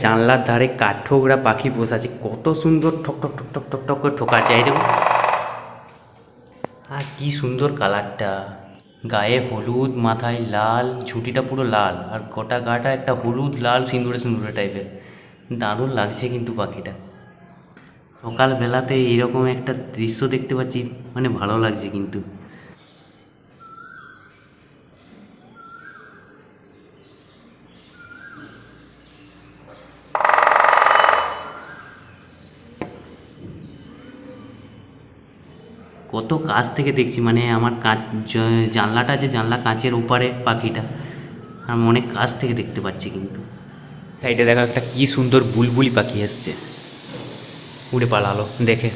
জানলার ধারে কাঠঠোকরা পাখি বসে আছে, কত সুন্দর ঠক ঠক ঠক ঠক ঠক ঠক করে ঠোকা যায় দেখো। আর কি সুন্দর কালারটা, গায়ে হলুদ, মাথায় লাল, ঝুঁটিটা পুরো লাল, আর গোটা গাটা একটা হলুদ লাল সিঁদুরে সিঁদুরে টাইপের। দারুণ লাগছে কিন্তু পাখিটা। সকালবেলাতে এইরকম একটা দৃশ্য দেখতে পাচ্ছি, মানে ভালো লাগছে কিন্তু। কত কাছ থেকে দেখছি, মানে আমার কাঁচ, জানলাটা যে জানলা কাঁচের ওপারে পাখিটা, আমি অনেক কাছ থেকে দেখতে পাচ্ছি কিন্তু। সাইডে দেখা একটা কি সুন্দর বুলবুলি পাখি এসছে, উড়ে পালালো দেখে।